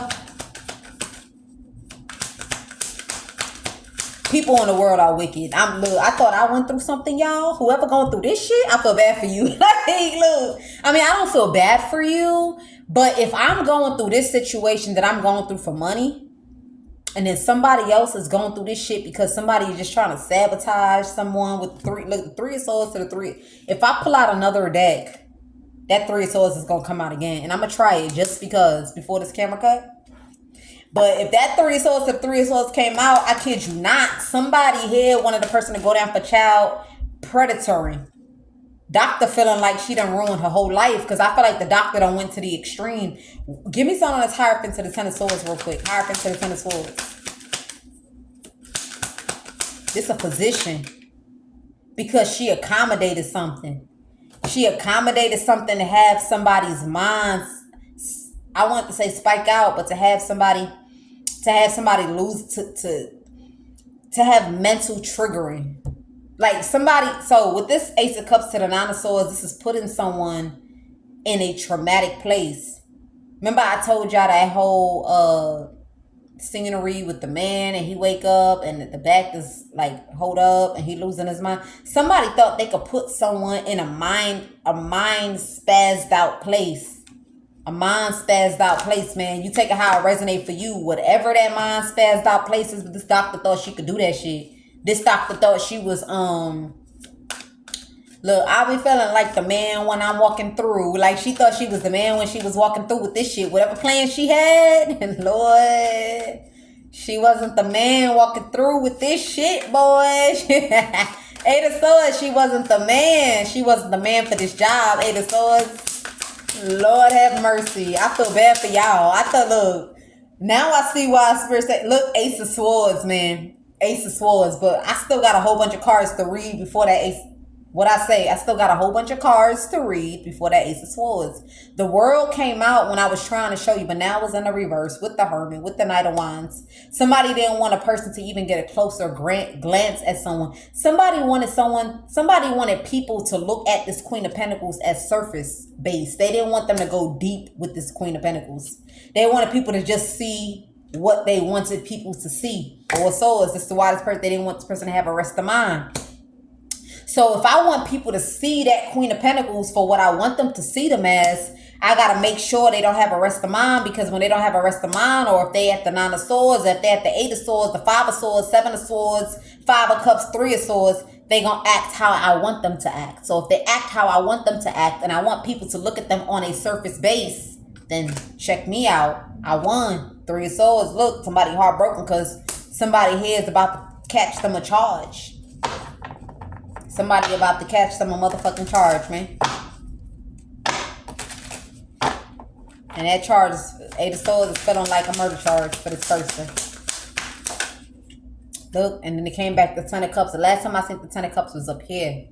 People in the world are wicked. I thought I went through something, y'all. Whoever going through this shit, I feel bad for you. Like, look. I mean, I don't feel bad for you. But if I'm going through this situation that I'm going through for money, and then somebody else is going through this shit because somebody is just trying to sabotage someone with three. Look, the three of swords to the three. If I pull out another deck, that three of swords is gonna come out again, and I'm gonna try it just because before this camera cut. But if that three of swords to three of swords came out, I kid you not, somebody here wanted the person to go down for child predotoring. Doctor feeling like she done ruined her whole life because I feel like the doctor done went to the extreme. Give me something that's Hierophant to the Ten of Swords real quick. Hierophant to the Ten of Swords. This a physician because she accommodated something. She accommodated something to have somebody's mind, I want to say spike out, but to have somebody lose to have mental triggering. Like somebody, so with this Ace of Cups to the Nine of Swords, this is putting someone in a traumatic place. Remember I told y'all that whole scenery with the man and he wake up and the back is like hold up and he losing his mind. Somebody thought they could put someone in a mind spazzed out place. A mind spazzed out place, man. You take it how it resonate for you. Whatever that mind spazzed out place is, this doctor thought she could do that shit. This doctor thought she was, look, I be feeling like the man when I'm walking through. Like, she thought she was the man when she was walking through with this shit. Whatever plan she had, and Lord, she wasn't the man walking through with this shit, boy. Eight of Swords, she wasn't the man. She wasn't the man for this job. Eight of Swords, Lord have mercy. I feel bad for y'all. I thought, look, now I see why Spirit said, look, Ace of Swords, man. Ace of Swords, but I still got a whole bunch of cards to read before that Ace. What I say, I still got a whole bunch of cards to read before that Ace of Swords. The World came out when I was trying to show you, but now it's in the reverse with the Hermit, with the Knight of Wands. Somebody didn't want a person to even get a closer glance at someone. Somebody wanted people to look at this Queen of Pentacles as surface based. They didn't want them to go deep with this Queen of Pentacles. They wanted people to just see what they wanted people to see. Or Swords, this is why this person, they didn't want this person to have a rest of mind. So if I want people to see that Queen of Pentacles for what I want them to see them as, I got to make sure they don't have a rest of mind, because when they don't have a rest of mind, or if they at the Nine of Swords, if they at the Eight of Swords, the Five of Swords, Seven of Swords, Five of Cups, Three of Swords, they going to act how I want them to act. So if they act how I want them to act, and I want people to look at them on a surface base, then check me out. I won. Three of Swords. Look, somebody heartbroken because somebody here is about to catch them a charge. Somebody about to catch them a motherfucking charge, man. And that charge is, Eight of Swords is feeling like a murder charge for this person. Look, and then it came back to Ten of Cups. The last time I seen the Ten of Cups was up here.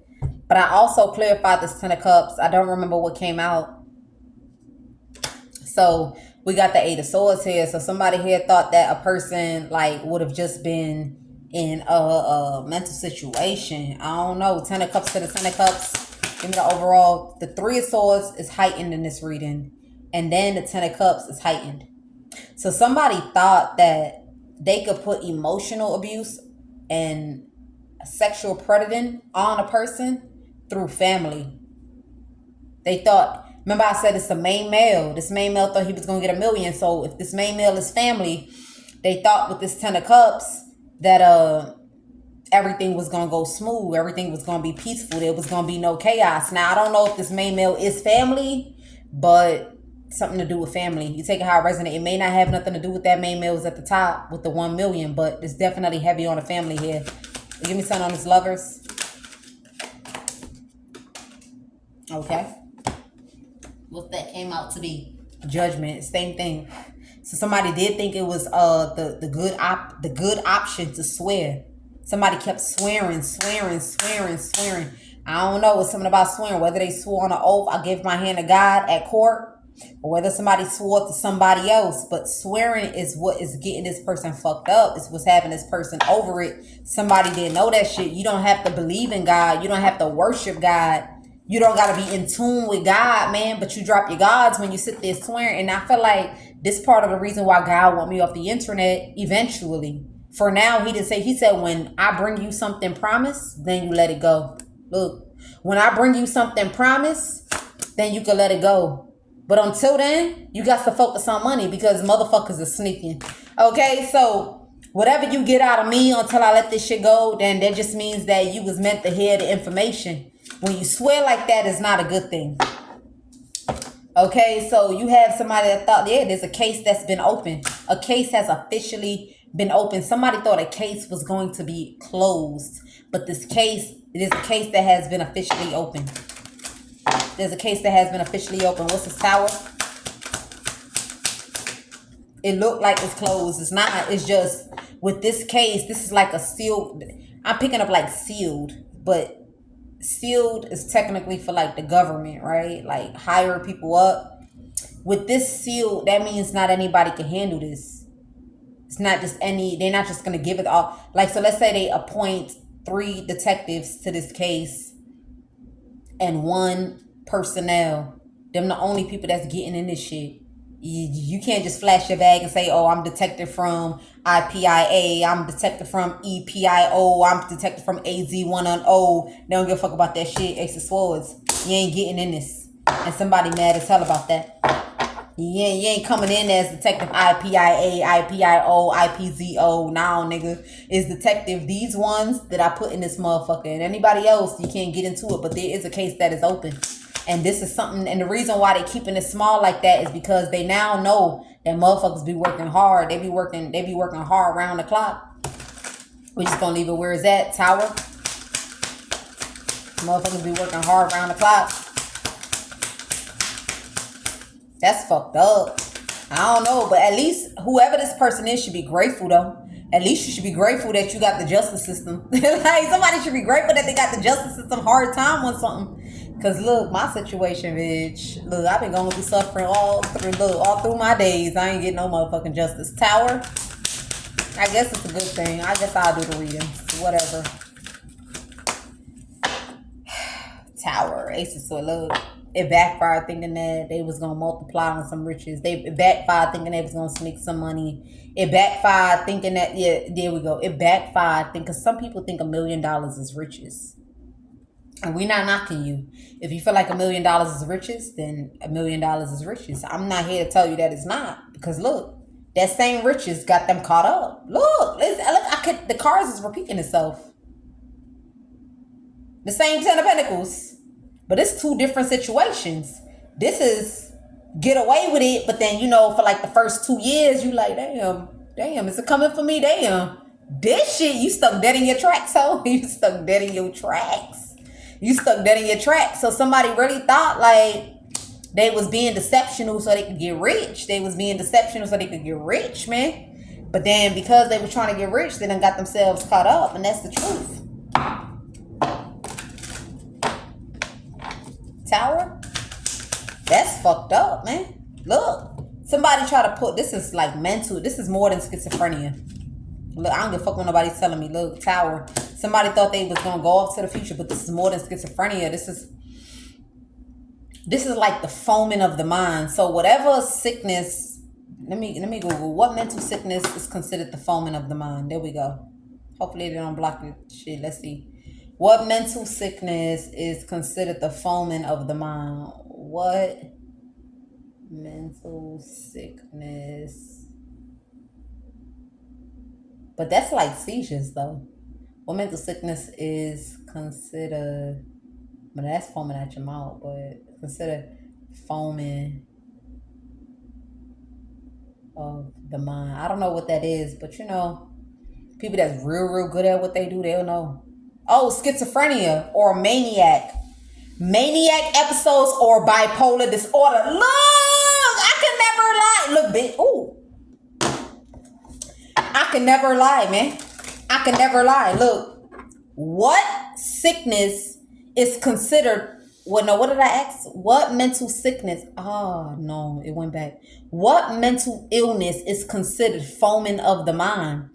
But I also clarified this Ten of Cups. I don't remember what came out. So we got the Eight of Swords here. So somebody here thought that a person like would have just been in a mental situation. I don't know. Ten of Cups to the Ten of Cups. Give me the overall. The Three of Swords is heightened in this reading. And then the Ten of Cups is heightened. So somebody thought that they could put emotional abuse and sexual predating on a person through family. They thought, remember I said it's a main male. This main male thought he was going to get $1 million. So if this main male is family, they thought with this Ten of Cups that everything was going to go smooth. Everything was going to be peaceful. There was going to be no chaos. Now, I don't know if this main male is family, but something to do with family. You take it how it resonates. It may not have nothing to do with that main male was at the top with the 1 million, but it's definitely heavy on the family here. Give me something on his lovers. Okay. What that came out to be? Judgment. Same thing. So somebody did think it was the good option to swear. Somebody kept swearing. I don't know. It's something about swearing. Whether they swore on an oath, I gave my hand to God at court, or whether somebody swore to somebody else. But swearing is what is getting this person fucked up. It's what's having this person over it. Somebody didn't know that shit. You don't have to believe in God. You don't have to worship God. You don't got to be in tune with God, man. But you drop your gods when you sit there swearing. And I feel like this part of the reason why God want me off the internet eventually. For now, he didn't say. He said, when I bring you something promised, then you let it go. Look, when I bring you something promised, then you can let it go. But until then, you got to focus on money because motherfuckers are sneaking. Okay, so Whatever you get out of me until I let this shit go, then that just means that you was meant to hear the information. When you swear like that, is not a good thing. Okay, so you have somebody that thought, yeah, there's a case that's been open. A case has officially been open. Somebody thought a case was going to be closed, but there's a case that has been officially open. There's a case that has been officially open. What's this, tower? It looked like it's closed. It's not. It's just, with this case, this is like a sealed. I'm picking up like sealed, but sealed is technically for like the government, right? Like hire people up. With this sealed, that means not anybody can handle this. It's not just any, they're not just going to give it all. Like, so let's say they appoint 3 detectives to this case and 1 personnel. Them the only people that's getting in this shit. You can't just flash your bag and say, oh, I'm detective from IPIA, I'm detective from EPIO, I'm detective from AZ110. They don't give a fuck about that shit. Ace of Swords. You ain't getting in this. And somebody mad as hell about that. You ain't coming in as detective IPIA, IPIO, IPZO. Now, nigga, is detective these ones that I put in this motherfucker. And anybody else, you can't get into it. But there is a case that is open. And this is something, and the reason why they keeping it small like that is because they now know that motherfuckers be working hard. They be working hard around the clock. We just gonna leave it where it's at, tower. Motherfuckers be working hard around the clock. That's fucked up. I don't know, but at least whoever this person is should be grateful though. At least you should be grateful that you got the justice system. Like, somebody should be grateful that they got the justice system hard time on something. Cause look, my situation, bitch. Look, I've been gonna be suffering all through my days. I ain't getting no motherfucking justice. Tower. I guess it's a good thing. I guess I'll do the readings. Whatever. Tower. Ace of Swords. Look, it backfired thinking that they was gonna multiply on some riches. It backfired thinking they was gonna sneak some money. It backfired thinking that, yeah, there we go. It backfired thinking, cause some people think $1 million is riches. And we're not knocking you. If you feel like $1 million is riches, then $1 million is riches. I'm not here to tell you that it's not. Because look, that same riches got them caught up. Look, the cards is repeating itself. The same 10 of Pentacles. But it's 2 different situations. This is get away with it, but then, for like the first 2 years, you like, damn, is it coming for me? Damn. This shit, you stuck dead in your tracks, so you stuck dead in your tracks. You stuck dead in your tracks. So somebody really thought like they was being deceptional so they could get rich. They was being deceptional so they could get rich, man. But then because they were trying to get rich, they done got themselves caught up. And that's the truth. Tower? That's fucked up, man. Look. Somebody try to put, this is like mental. This is more than schizophrenia. Look, I don't give a fuck what nobody's telling me. Look, Tower. Somebody thought they was gonna go off to the future, but this is more than schizophrenia. This is like the foaming of the mind. So whatever sickness, let me Google what mental sickness is considered the foaming of the mind. There we go. Hopefully they don't block the shit. Let's see. What mental sickness is considered the foaming of the mind? What mental sickness? But that's like seizures though. What mental sickness is considered, but that's foaming at your mouth, but consider foaming of the mind. I don't know what that is, but people that's real good at what they do, they'll know. Oh, schizophrenia or maniac. Maniac episodes or bipolar disorder. Look, I can never lie. Look, bitch. Ooh. I can never lie, man. I can never lie. Look, what sickness is considered? Well, no, what did I ask? What mental sickness? Oh, no, it went back. What mental illness is considered foaming of the mind?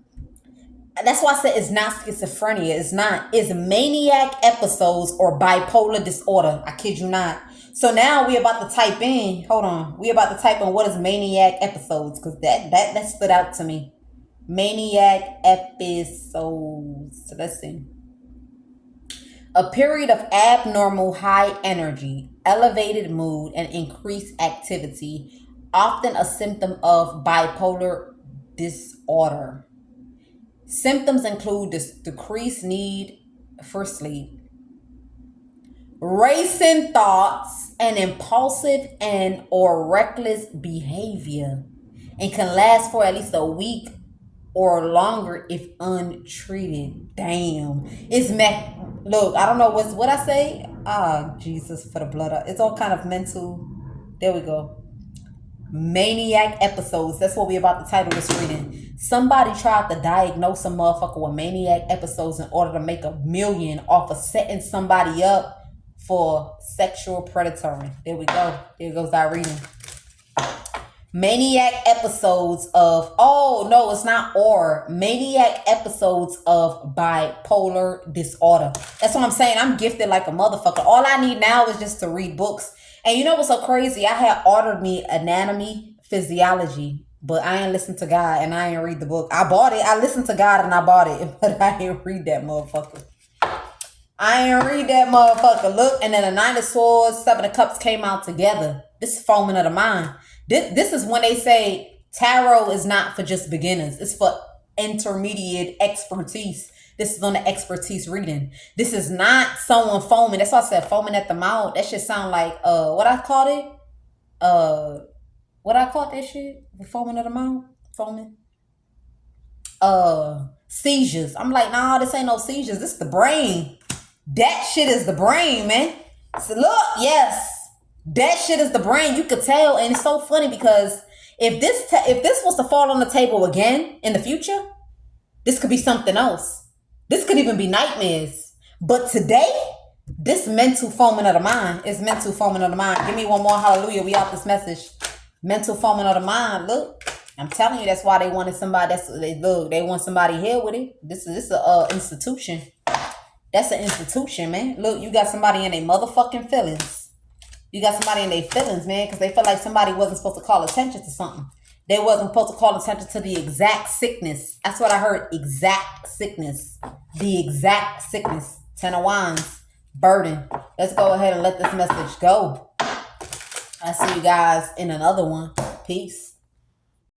That's why I said it's not schizophrenia. It's not. It's maniac episodes or bipolar disorder. I kid you not. So now we're about to type in. Hold on. We're about to type in what is maniac episodes, because that stood out to me. Maniac episodes. So let's see. A period of abnormal high energy, elevated mood, and increased activity, often a symptom of bipolar disorder. Symptoms include this decreased need for sleep, racing thoughts, and impulsive and or reckless behavior, and can last for at least a week or longer if untreated. Damn. Look, I don't know what I say. Jesus for the blood. It's all kind of mental. There we go. Maniac episodes. That's what we about to title this reading. Somebody tried to diagnose a motherfucker with maniac episodes in order to make $1 million off of setting somebody up for sexual predatory. There we go. There goes our reading. Maniac episodes of, oh no, it's not or. Maniac episodes of bipolar disorder. That's what I'm saying. I'm gifted like a motherfucker. All I need now is just to read books. And you know what's so crazy? I had ordered me Anatomy, Physiology, but I ain't listened to God and I ain't read the book. I bought it. I listened to God and I bought it, but I ain't read that motherfucker. I ain't read that motherfucker. Look, and then the Nine of Swords, Seven of Cups came out together. This is foaming of the mind. This is when they say tarot is not for just beginners. It's for intermediate expertise. This is on the expertise reading. This is not someone foaming. That's why I said foaming at the mouth. That shit sound like what I called it? What I called that shit? The foaming of the mouth? Foaming? Seizures. I'm like, nah, this ain't no seizures. This is the brain. That shit is the brain, man. So look, yes. That shit is the brain. You could tell, and it's so funny because if this was to fall on the table again in the future, this could be something else. This could even be nightmares. But today, this mental foaming of the mind is mental foaming of the mind. Give me one more hallelujah. We out this message. Mental foaming of the mind. Look, I'm telling you, that's why they wanted somebody. They want somebody here with it. This is a institution. That's an institution, man. Look, you got somebody in their motherfucking feelings. You got somebody in their feelings, man, because they feel like somebody wasn't supposed to call attention to something. They wasn't supposed to call attention to the exact sickness. That's what I heard. Exact sickness. The exact sickness. 10 of Wands. Burden. Let's go ahead and let this message go. I see you guys in another one. Peace.